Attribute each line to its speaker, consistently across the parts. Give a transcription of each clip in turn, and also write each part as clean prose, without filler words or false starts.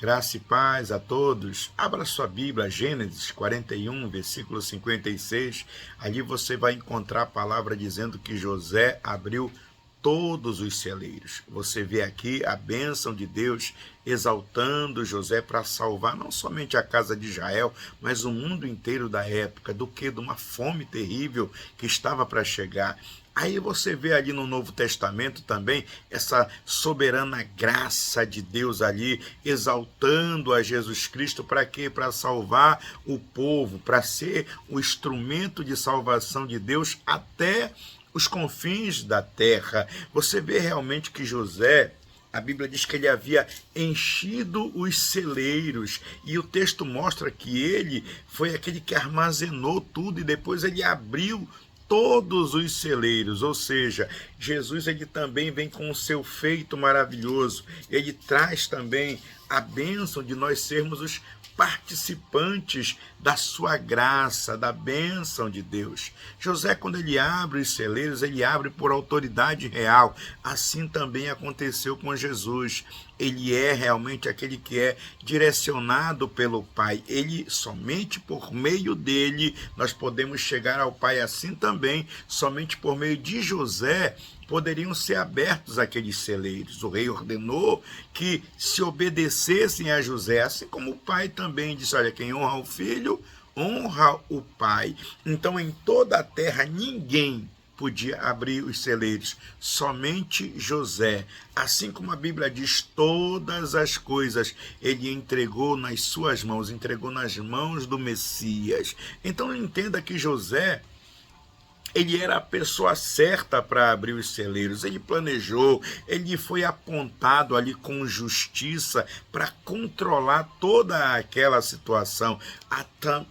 Speaker 1: Graça e paz a todos. Abra sua Bíblia, Gênesis 41, versículo 56. Ali você vai encontrar a palavra dizendo que José abriu todos os celeiros. Você vê aqui a bênção de Deus exaltando José para salvar não somente a casa de Israel, mas o mundo inteiro da época, do que de uma fome terrível que estava para chegar. Aí você vê ali no Novo Testamento também essa soberana graça de Deus ali, exaltando a Jesus Cristo para quê? Para salvar o povo, para ser o instrumento de salvação de Deus até os confins da terra. Você vê realmente que José, a Bíblia diz que ele havia enchido os celeiros, e o texto mostra que ele foi aquele que armazenou tudo e depois ele abriu todos os celeiros, ou seja, Jesus ele também vem com o seu feito maravilhoso, ele traz também a bênção de nós sermos os participantes da sua graça, da bênção de Deus. José, quando ele abre os celeiros, ele abre por autoridade real. Assim também aconteceu com Jesus. Ele é realmente aquele que é direcionado pelo Pai. Ele, somente por meio dele, nós podemos chegar ao Pai. Assim também, somente por meio de José, poderiam ser abertos aqueles celeiros. O rei ordenou que se obedecessem a José, assim como o pai também disse, olha, quem honra o filho, honra o pai. Então, em toda a terra, ninguém podia abrir os celeiros, somente José. Assim como a Bíblia diz, todas as coisas ele entregou nas suas mãos, entregou nas mãos do Messias. Então, entenda que José, ele era a pessoa certa para abrir os celeiros. Ele planejou, ele foi apontado ali com justiça para controlar toda aquela situação.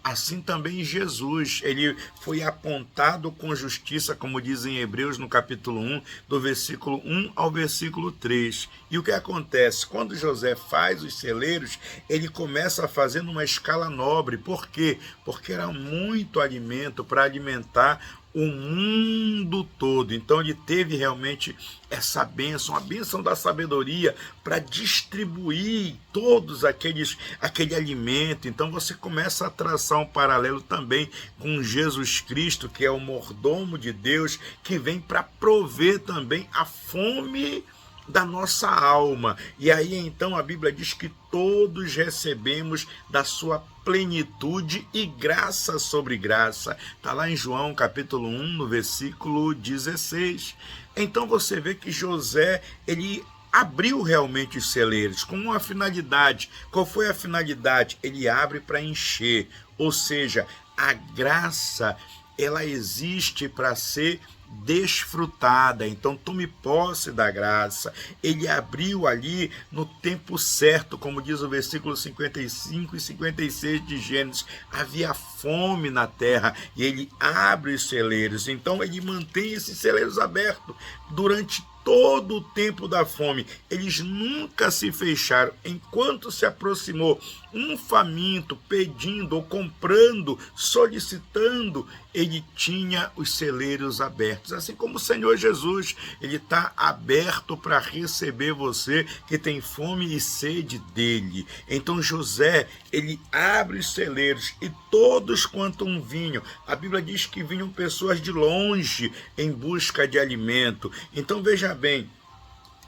Speaker 1: Assim também Jesus, ele foi apontado com justiça, como diz em Hebreus no capítulo 1, do versículo 1 ao versículo 3. E o que acontece? Quando José faz os celeiros, ele começa a fazer numa escala nobre. Por quê? Porque era muito alimento para alimentar o mundo todo. Então ele teve realmente essa bênção, a bênção da sabedoria para distribuir todos aquele alimento. Então você começa a traçar um paralelo também com Jesus Cristo, que é o mordomo de Deus, que vem para prover também a fome da nossa alma. E aí então a Bíblia diz que todos recebemos da sua plenitude e graça sobre graça. Está lá em João capítulo 1, no versículo 16. Então você vê que José, ele abriu realmente os celeiros com uma finalidade. Qual foi a finalidade? Ele abre para encher, ou seja, a graça, ela existe para ser desfrutada. Então tome posse da graça. Ele abriu ali no tempo certo, como diz o versículo 55 e 56 de Gênesis. Havia fome na terra e ele abre os celeiros. Então ele mantém esses celeiros abertos durante todo o tempo da fome. Eles nunca se fecharam. Enquanto se aproximou um faminto pedindo ou comprando, solicitando, ele tinha os celeiros abertos. Assim como o Senhor Jesus, ele está aberto para receber você que tem fome e sede dele. Então José, ele abre os celeiros e todos quanto vinham. A Bíblia diz que vinham pessoas de longe em busca de alimento. Então veja bem,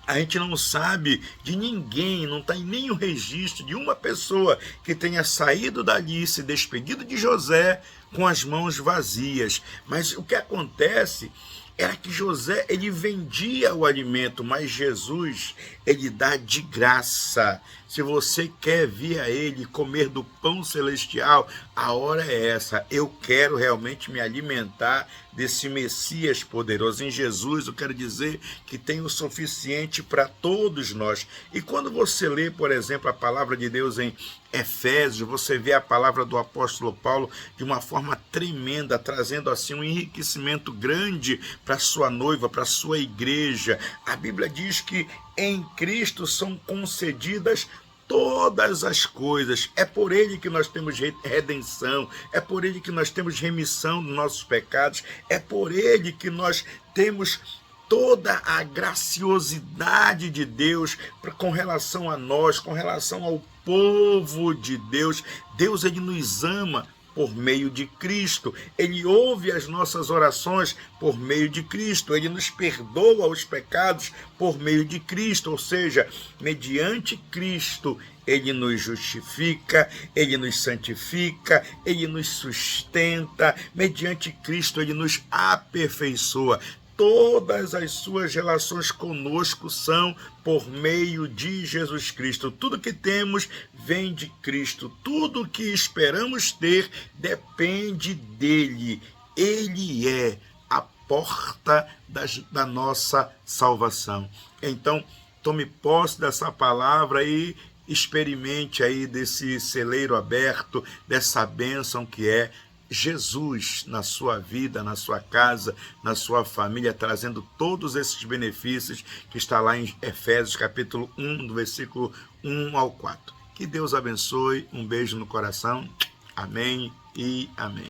Speaker 1: a gente não sabe de ninguém, não tem nenhum registro de uma pessoa que tenha saído dali, se despedido de José com as mãos vazias. Mas o que acontece era que José, ele vendia o alimento, mas Jesus, ele dá de graça. Se você quer vir a ele comer do pão celestial, a hora é essa. Eu quero realmente me alimentar desse Messias poderoso. Em Jesus, eu quero dizer que tem o suficiente para todos nós. E quando você lê, por exemplo, a palavra de Deus em Efésios, você vê a palavra do apóstolo Paulo de uma forma tremenda, trazendo assim um enriquecimento grande para sua noiva, para sua igreja. A Bíblia diz que em Cristo são concedidas todas as coisas. É por ele que nós temos redenção, é por ele que nós temos remissão dos nossos pecados, é por ele que nós temos toda a graciosidade de Deus com relação a nós, com relação ao povo de Deus. Deus, ele nos ama por meio de Cristo. Ele ouve as nossas orações por meio de Cristo. Ele nos perdoa os pecados por meio de Cristo. Ou seja, mediante Cristo, ele nos justifica, ele nos santifica, ele nos sustenta. Mediante Cristo, ele nos aperfeiçoa. Todas as suas relações conosco são por meio de Jesus Cristo. Tudo que temos vem de Cristo. Tudo que esperamos ter depende dele. Ele é a porta da nossa salvação. Então, tome posse dessa palavra e experimente aí desse celeiro aberto, dessa bênção que é Jesus na sua vida, na sua casa, na sua família, trazendo todos esses benefícios que está lá em Efésios capítulo 1, do versículo 1 ao 4. Que Deus abençoe, um beijo no coração, amém e amém.